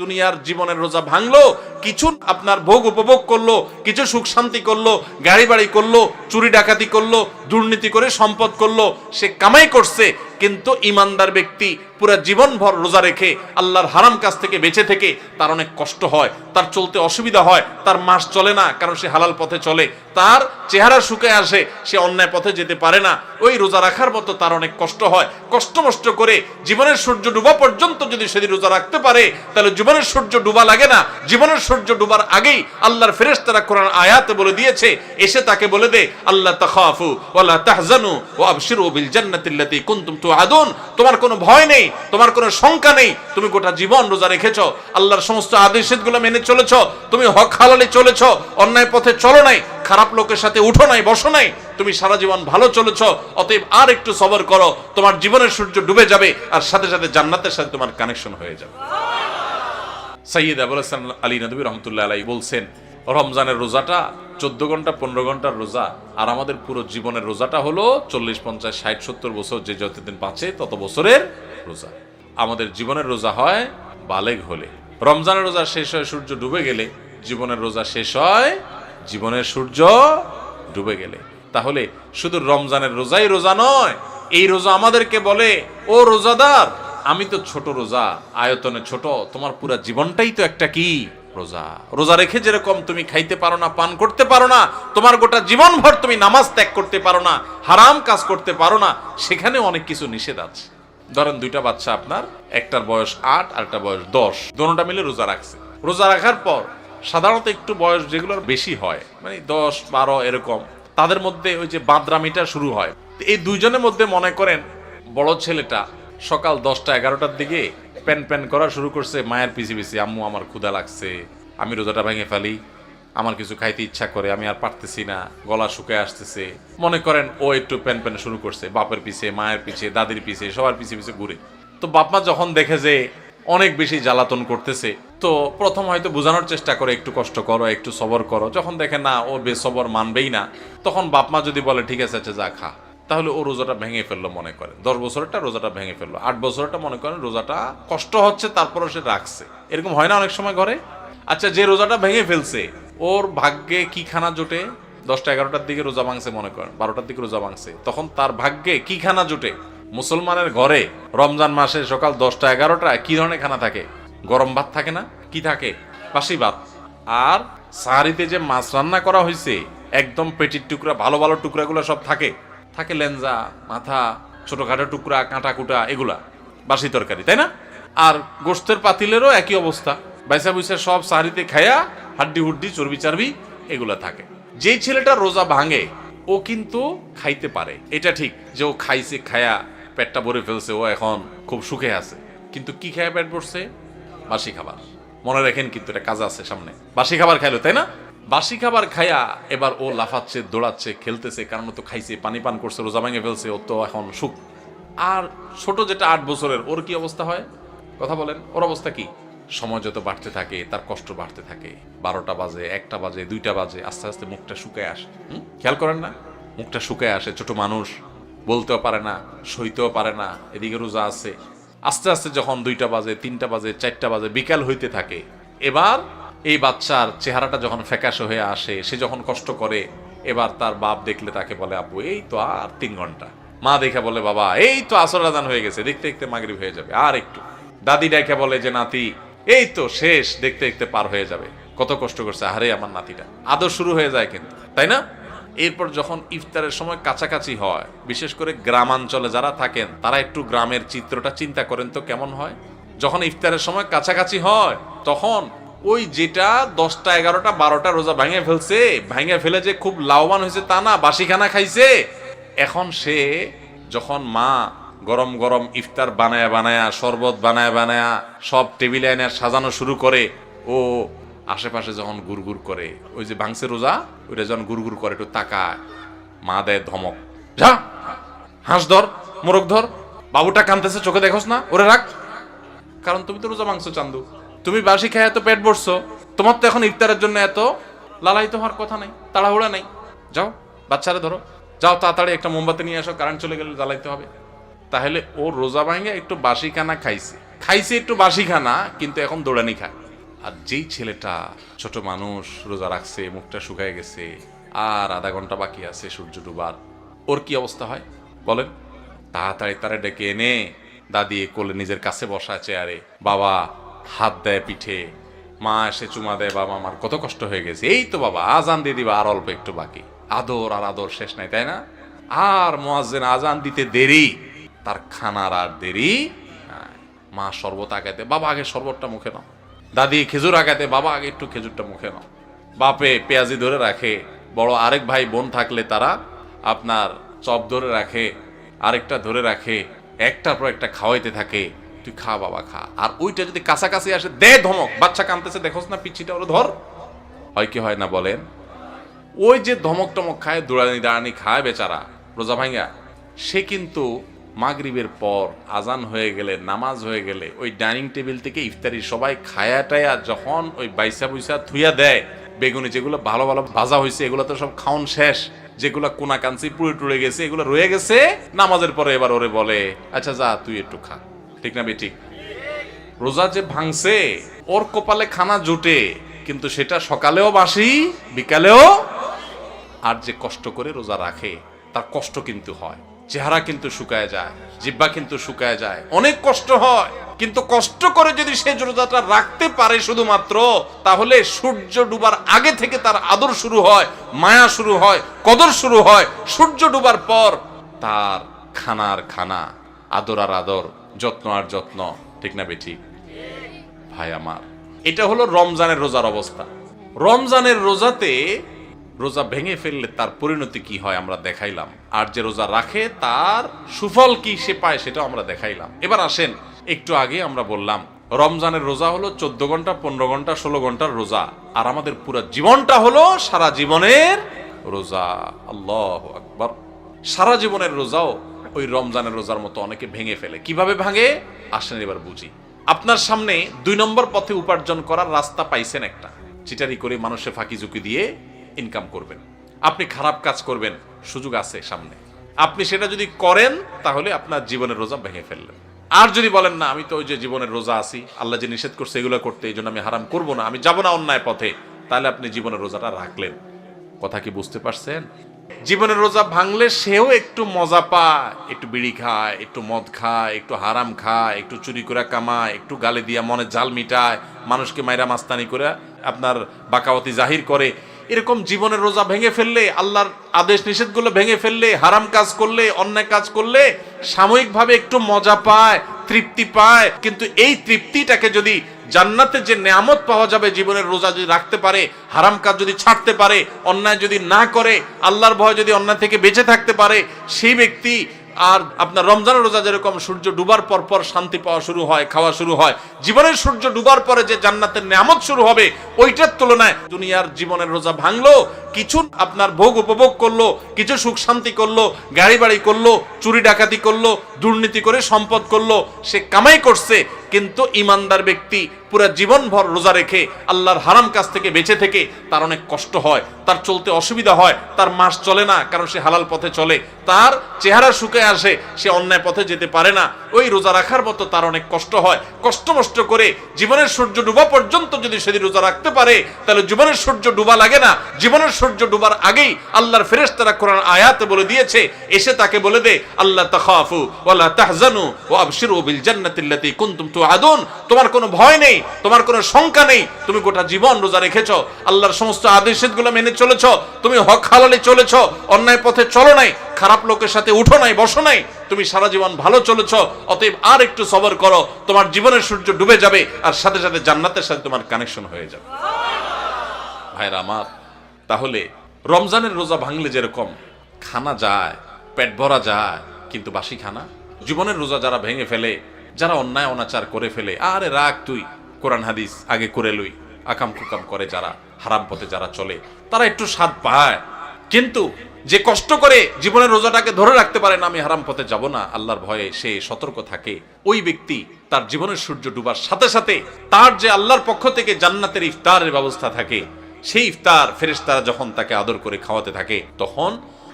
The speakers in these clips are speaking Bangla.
দুনিয়ার জীবনের রোজা ভাঙলো, কিছু আপনার ভোগ উপভোগ করলো, কিছু সুখ শান্তি করলো, গাড়ি বাড়ি করলো, চুরি ডাকাতি করলো, দুর্নীতি করে সম্পদ করলো, সে কামাই করছে। কিন্তু ইমানদার ব্যক্তি পুরা জীবনভর রোজা রেখে আল্লাহর হারাম কাজ থেকে বেঁচে থেকে তার অনেক কষ্ট হয়, তার চলতে অসুবিধা হয়, তার মাস চলে না, কারণ সে হালাল পথে চলে, তার চেহারা শুকিয়ে আসে, সে অন্যায় পথে যেতে পারে না। ওই রোজা রাখার মতো তার অনেক কষ্ট হয়। কষ্ট মষ্ট করে জীবনের সূর্য ডুবা পর্যন্ত যদি সেদিন রোজা রাখতে পারে, তাহলে জীবনের সূর্য ডুবা লাগে না। জীবনের সূর্য ডুবার আগেই আল্লাহর ফেরেশতারা কোরআন আয়াতে বলে দিয়েছে, এসে তাকে বলে দে, আল্লাহ তাখাফু ওয়ালা তাহজানু ওয়া আবশিরু বিল জান্নাতিল্লাতী কুনতুম তুআদুন। তোমার কোনো ভয় নেই, তোমার কোনো শঙ্কা নেই, তুমি গোটা জীবন রোজা রেখেছো, আল্লাহর সমস্ত আদেশগুলো মেনে চলেছো, তুমি হক হালালে চলেছো, অন্যায় পথে চলো নাই, খারাপ লোকের সাথে উঠো নাই, বসো নাই, তুমি সারা জীবন ভালো চলেছো। অতএব আর একটু সবর করো, তোমার জীবনের সূর্য ডুবে যাবে, আর সাথে সাথে জান্নাতের সাথে তোমার কানেকশন হয়ে যাবে। সাইয়্যিদ আবুল হাসান আলী নদভী রহমতুল্লাহ আলাইহি বলছেন, রমজানের রোজাটা 14 ঘন্টা 15 ঘন্টার রোজা, আর আমাদের পুরো জীবনের রোজাটা হলো 40 50 60 70 বছর, যে যতদিন বাঁচে তত বছরের রোজা। আমাদের জীবনের রোজা হয় বালেগ হলে। রমজানের রোজা শেষ হয় সূর্য ডুবে গেলে, জীবনের রোজা শেষ হয় জীবনের সূর্য ডুবে গেলে। তাহলে শুধু রমজানের রোজাই রোজা নয়, এই রোজা আমাদেরকে বলে, ও রোজাদার, আমি তো ছোট রোজা, আয়তনে ছোট, তোমার পুরো জীবনটাই তো একটা কি রোজা। রোজা রেখে যেরকম তুমি খাইতে পারো না, পান করতে পারো না, তোমার গোটা জীবন ভর তুমি নামাজ ত্যাগ করতে পারো না, হারাম কাজ করতে পারো না, সেখানে অনেক কিছু নিষেধ আছে। ধরেন দুইটা বাচ্চা আপনার, একটার বয়স 8 আর একটা বয়স 10, দুটোটা মিলে রোজা রাখছে। রোজা রাখার পর সাধারণত একটু বয়স যেগুলোর বেশি হয়, মানে 10 12 এরকম, তাদের মধ্যে ওই যে বাদরামিটা শুরু হয়। এই দুইজনের মধ্যে মনে করেন বড় ছেলেটা সকাল 10টা 11টার দিকে প্যান প্যান করা শুরু করছে মায়ের পিছে পিছে, আম্মু আমার ক্ষুধা লাগছে, আমি রোজাটা ভেঙে ফেলি, আমার কিছু খাইতে ইচ্ছা করে, আমি আর পারতেছি না, গলা শুকায় আসতেছে। মনে করেন ও একটু প্যান প্যান শুরু করছে, বাপের পিছে, মায়ের পিছে, দাদির পিছে, সবার পিছে পিছে ঘুরে। তো বাপমা যখন দেখে যে অনেক বেশি জ্বালাতন করতেছে, তো প্রথম হয়তো বোঝানোর চেষ্টা করে, একটু কষ্ট করো, একটু সবর করো। যখন দেখে না ও বেসবর মানবেই না, তখন বাপমা যদি বলে ঠিক আছে আচ্ছা যা খা, তাহলে ও রোজাটা ভেঙে ফেললো। মনে করেন 10 বছরটা রোজাটা ভেঙে ফেললো, 8 বছরটা মনে করেন রোজাটা কষ্ট হচ্ছে, তারপরও সে রাখছে। এরকম হয় না অনেক সময় ঘরে? আচ্ছা, যে রোজাটা ভেঙে ফেলছে ওর ভাগ্যে কি খানা জোটে? 10টা 11টার দিকে রোজা ভাঙছে, মনে করেন 12টার দিকে রোজা ভাঙছে, তখন তার ভাগ্যে কি খানা জোটে? মুসলমানের ঘরে রমজান মাসে সকাল 10টা 11টায় কি ধরনের খানা থাকে? গরম ভাত থাকে না? কি থাকে? বাসি ভাত। আর সাহারিতে যে মাছ রান্না করা হয়েছে, একদম পেটির টুকরা, ভালো ভালো টুকরাগুলো সব থাকে, থাকে লেঞ্জা, মাথা, ছোটখাটো টুকরা, কাঁটা কুটা, এগুলা বাসি তরকারি, তাই না? আর গোশতের পাতিলেরও একই অবস্থা, বাইসা বুইসা সব সাহারিতে খায়া হাড্ডি হুড্ডি চর্বি চারবি এগুলা থাকে। যেই ছেলেটা রোজা ভাঙে ও কিন্তু খাইতে পারে, এটা ঠিক যে ও খাইছে, খায়া পেটটা ভরে ফেলছে, ও এখন খুব সুখে আছে। কিন্তু কি খায়া পেট ভরছে? বাসি খাবার। মনে রাখেন কিন্তু এটা কাজ আছে সামনে। বাসি খাবার খাইলো, তাই না? বাসি খাবার খায়া এবার ও লাফাচ্ছে, দৌড়াচ্ছে, খেলতেছে, কারণ ও তো খাইছে, পানি পান করছে, রোজা ভেঙে ফেলছে, ও তো এখন সুখ। আর ছোট যেটা 8 বছরের, ওর কি অবস্থা হয়? কথা বলেন, ওর অবস্থা কি? সময় যত বাড়তে থাকে তার কষ্ট বাড়তে থাকে। 12টা বাজে, 1টা বাজে, 2টা বাজে, আস্তে আস্তে মুখটা শুকায় আসে। খেয়াল করেন না? মুখটা শুকায় আসে। ছোট মানুষ, বলতেও পারে না, সইতেও পারে না, এদিকে রোজা আছে। আস্তে আস্তে যখন 2টা বাজে, 3টা বাজে, 4টা বাজে, বিকাল হইতে থাকে, এবার এই বাচ্চার চেহারাটা যখন ফ্যাকাশে হয়ে আসে, সে যখন কষ্ট করে, এবার তার বাপ দেখলে তাকে বলে, আব্বু এই তো আর 3 ঘন্টা। মা দেখে বলে, বাবা এই তো আসর আজান হয়ে গেছে, দেখতে দেখতে মাগরিব হয়ে যাবে, আর একটু। দাদি দেখে বলে যে নাতি এই তো শেষ, দেখতে দেখতে পার হয়ে যাবে, কত কষ্ট করছে, আরে আমার নাতিটা। আদর শুরু হয়ে যায় কিন্তু, তাই না? এরপর যখন ইফতারের সময় কাছাকাছি হয়, বিশেষ করে গ্রামাঞ্চলে যারা থাকেন তারা একটু গ্রামের চিত্রটা চিন্তা করেন তো কেমন হয়। যখন ইফতারের সময় কাছাকাছি হয়, তখন ওই যেটা 10টা 11টা 12টা রোজা ভেঙে ফেলছে, ভেঙে ফেলে যে খুব লাভবান হয়েছে তা না, বাসি খানা খাইছে। এখন সে যখন মা গরম গরম ইফতার বানায়া বানায়া, শরবত বানায়া বানায়া সব টেবিলে এনে সাজানো শুরু করে, ও আশেপাশে যখন গুড়গুড় করে, ওই যে ভাঙছে রোজা, ওইটা যখন গুড়গুড় করে, একটু তাকায়, মা দেয় ধমক, যা হাঁস ধর, মোরগ ধর, বাবুটা কাঁদতেছে, চোখে দেখোস না, ওরে রাখ। কারণ তুমি তো রোজা ভাঙছো চান্দু, তুমি বাসি খায় এত পেট ভরছো, তোমার তো এখন ইফতারের জন্য এত লালায়িত হওয়ার কথা নাই, তাড়াহুড়া নাই। যাও বাচ্চারা ধরো, যাও তাড়াতাড়ি একটা মোমবাতি নিয়ে আসো, কারেন্ট চলে গেলে জ্বালাইতে হবে। তাহলে ও রোজা ভাঙে একটু বাসি খানা খাইছে, খাইছে একটু বাসি খানা, কিন্তু এখন দৌড়ানি খায়। আর যেই ছেলেটা ছোট মানুষ রোজা রাখছে, মুখটা শুকায় গেছে, আর আধা ঘন্টা বাকি আছে সূর্য ডুবার, ওর কি অবস্থা হয় বলেন? তাড়াতাড়ি তারা ডেকে এনে দাদি কোলে নিজের কাছে বসা চেয়ারে, বাবা হাত দেয় পিঠে, মা এসে চুমা দেয়, বাবা আমার কত কষ্ট হয়ে গেছে, এই তো বাবা আজান দিয়ে দিবা, আর অল্প একটু বাকি। আদর আর আদর শেষ নাই, তাই না? আর মুয়াজ্জিন আজান দিতে দেরি, তার খানার আর দেরি। মা শরবত আগাতে, বাবা আগে শরবতটা মুখে নাও। দাদি খেজুর আগাতে, বাবা আগে একটু খেজুরটা মুখে নাও। বাপে পেঁয়াজি ধরে রাখে, বড় আরেক ভাই বোন থাকলে তারা আপনার চপ ধরে রাখে, আরেকটা ধরে রাখে, একটার পর একটা খাওয়াইতে থাকে, তুই খা বাবা খা। আর ওইটা যদি কাছাকাছি আসে দে ধমক, বাচ্চা কাঁদতেছে দেখোস না পিচ্ছিটা, ওরা ধর। হয় কি হয় না বলেন? ওই যে ধমক টমক খায়, দৌড়ানি দাঁড়ানি খায় বেচারা রোজা ভাঙ্গা, সে কিন্তু মাগরিবের পর আজান হয়ে গেলে, নামাজ হয়ে গেলে, ওই ডাইনিং টেবিল থেকে ইফতারি সবাই খায়া টায়া যখন ওই বাইসা বুইসা থুইয়া দেয়, বেগুনি যেগুলো ভালো ভালো ভাজা হয়েছে এগুলো তো সব খাওন শেষ, যেগুলো কোনা কাঞ্চি পুড়ে টুড়ে গেছে এগুলো রয়ে গেছে, নামাজের পরে এবার ওরে বলে আচ্ছা যা তুই একটু খা। ঠিক না বেঠিক? রোজা যে ভাঙছে ওর কপালে খানা জুটে, কিন্তু সেটা সকালেও বাসি বিকালেও। আর যে কষ্ট করে রোজা রাখে তার কষ্ট কিন্তু হয়, চেহারা কিন্তু শুকায় যায়, জিহ্বা কিন্তু শুকায় যায়, অনেক কষ্ট হয়। কিন্তু কষ্ট করে যদি সে রোজাটা রাখতে পারে শুধুমাত্র, তাহলে সূর্য ডুবার আগে থেকে তার আদর শুরু হয়, মায়া শুরু হয়, কদর শুরু হয়। সূর্য ডুবার পর তার খানার খানা, আদর আর আদর, যত্ন আর যত্ন। ঠিক না বেঠিক? ভাই আমার, এটা হলো রমজানের রোজার অবস্থা। রমজানের রোজাতে রোজা ভেঙে ফেললে তার পরিণতি কি হয় আমরা দেখাইলাম, আর যে রোজা রাখে তার সুফল কি সে পায় সেটাও আমরা দেখাইলাম। এবার আসেন, একটু আগে আমরা বললাম রমজানের রোজা হলো 14 ঘন্টা 15 ঘন্টা 16 ঘন্টার রোজা, আর আমাদের পুরো জীবনটা হলো সারা জীবনের রোজা। আল্লাহু আকবার। সারা জীবনের রোজাও ওই রমজানের রোজার মতো অনেকে ভেঙে ফেলে। কিভাবে ভাঙে আসেন এবার বুঝি। আপনার সামনে 2 নম্বর পথে উপার্জন করার রাস্তা পাইছেন একটা, চিটারি করে মানুষের ফাঁকি ঝুঁকি দিয়ে ইনকাম করবেন, আপনি খারাপ কাজ করবেন, সুযোগ আছে সামনে, আপনি সেটা যদি করেন তাহলে আপনার জীবনের রোজা ভেঙে ফেললেন। আর যদি বলেন না আমি তো ওই যে জীবনের রোজা আছি, আল্লাহ যে নিষেধ করছে এগুলো করতে, এই জন্য আমি হারাম করব না, আমি যাব না অন্যায় পথে, তাহলে আপনি জীবনের রোজাটা রাখলেন। কথা কি বুঝতে পারছেন? জীবনের রোজা ভাঙলে সেও একটু মজা পায়, একটু বিড়ি খায়, একটু মদ খায়, একটু হারাম খায়, একটু চুরি করে কামায়, একটু গালে দিয়া মনে জাল মিটায়, মানুষকে মাইরা মাস্তানি করে আপনার বাকাওয়াতি জাহির করে। এরকম জীবনের রোজা ভেঙে ফেললে, আল্লাহর আদেশ নিষেধগুলো ভেঙে ফেললে, হারাম কাজ করলে, অন্যায় কাজ করলে সাময়িকভাবে একটু মজা পায়, তৃপ্তি পায়, কিন্তু এই তৃপ্তিটাকে যদি জান্নাতে যে নেয়ামত পাওয়া যাবে জীবনের রোজা যদি রাখতে পারে, হারাম কাজ যদি ছাড়তে পারে, অন্যায় যদি না করে, আল্লাহর ভয় যদি অন্যায় থেকে বেঁচে থাকতে পারে, সেই ব্যক্তি আর আপনার রমজানের রোজা যেরকম সূর্য ডুবার পর পর শান্তি পাওয়া শুরু হয়, খাওয়া শুরু হয়, জীবনের সূর্য ডুবার পরে যে জান্নাতের নেয়ামত শুরু হবে, ওইটার তুলনায় দুনিয়ার জীবনের রোজা ভাঙলো, কিছু আপনার ভোগ উপভোগ করলো, কিছু সুখ শান্তি করলো, গাড়ি বাড়ি করলো, চুরি ডাকাতি করলো, দুর্নীতি করে সম্পদ করলো, সে কামাই করছে, কিন্তু ইমানদার ব্যক্তি পুরো জীবনভর রোজা রেখে আল্লাহর হারাম কাজ থেকে বেঁচে থেকে তার অনেক কষ্ট হয়, তার চলতে অসুবিধা হয়, তার মাস চলে না, কারণ সে হালাল পথে চলে, তার চেহারা শুকিয়ে আসে, সে অন্যায় পথে যেতে পারে না, ওই রোজা রাখার মতো তার অনেক কষ্ট হয়। কষ্ট মষ্ট করে জীবনের সূর্য ডুবা পর্যন্ত যদি সেদিন রোজা রাখতে পারে, তাহলে জীবনের সূর্য ডুবা লাগে না। জীবনের সূর্য ডুবার আগেই আল্লাহর ফেরেশতারা কোরআন আয়াতে বলে দিয়েছে, এসে তাকে বলে দে আল্লাহ তাখাফু ওয়ালা তাহজানু ওয়া আবশিরু বিল জান্নাতিল্লাতী কুনতুম তুআদুন, তোমার কোনো ভয় নেই, তোমার কোনো শঙ্কা নেই, তুমি গোটা জীবন রোজা রেখেছো, আল্লাহর সমস্ত আদেশগুলো মেনে চলেছো, তুমি হক হালালে চলেছো, অন্যায় পথে চলো নাই, খারাপ লোকের সাথে উঠো নাই, বসো নাই, তুমি সারা জীবন ভালো চলেছো, অতএব আর একটু সবর করো, তোমার জীবনের সূর্য ডুবে যাবে, আর সাথে সাথে জান্নাতের সাথে তোমার কানেকশন হয়ে যাবে। ভাইরা আমার, তাহলে রমজানের রোজা ভাঙলে যেরকম খানা যায়, পেট ভরা যায়, কিন্তু বাসি খানা, জীবনের রোজা যারা ভেঙে ফেলে, যারা অন্যায় অনাচার করে ফেলে, আরে রাখ তুই, কোরআন হাদিস আগে করে লই, আকাম কুকাম করে যারা, হারাম পথে যারা চলে, তারা একটু স্বাদ পায়। কিন্তু যে কষ্ট করে জীবনের রোজাটাকে ধরে রাখতে পারে না, আমি হারাম পথে যাব না, আল্লাহর ভয়ে সে সতর্ক থাকে, ওই ব্যক্তি তার জীবনের সূর্য ডুবার সাথে সাথে তার যে আল্লাহর পক্ষ থেকে জান্নাতের ইফতারের ব্যবস্থা থাকে, সেই ইফতার ফেরেশতারা যখন তাকে আদর করে খাওয়াতে থাকে, তখন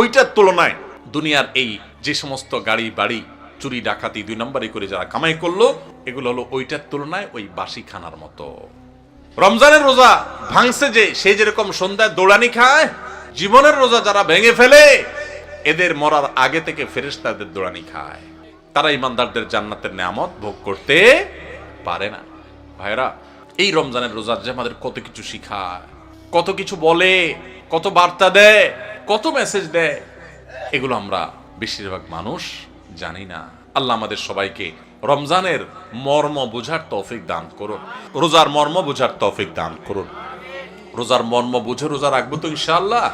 ওইটার তুলনায় দুনিয়ার এই যে সমস্ত গাড়ি বাড়ি চুরি ডাকাতি 2 নম্বরই করে যারা কামাই করলো, এগুলো হলো ওইটার তুলনায় ওই বাসি খানার মতো। রমজানের রোজা ভাঙছে যে, সে যেরকম সন্ধ্যায় দৌড়ানি খায়, জীবনের রোজা যারা ভেঙে ফেলে এদের মরার আগে থেকে ফেরেশতাদের দৌড়ানি খায়। তারা ইমানদারদের জান্নাতের নেয়ামত ভোগ করতে পারে না। ভাইরা, এই রমজানের রোজা যে আমাদের কত কিছু শিখায়, কত কিছু বলে, কত বার্তা দেয়, কত মেসেজ দেয়, এগুলো আমরা বেশিরভাগ মানুষ জানি না। আল্লাহ আমাদের সবাইকে রমজানের মর্ম বোঝার তৌফিক দান করুন, রোজার মর্ম বোঝার তৌফিক দান করুন। রোজার মর্ম বুঝে রোজা রাখবো তো ইনশাআল্লাহ।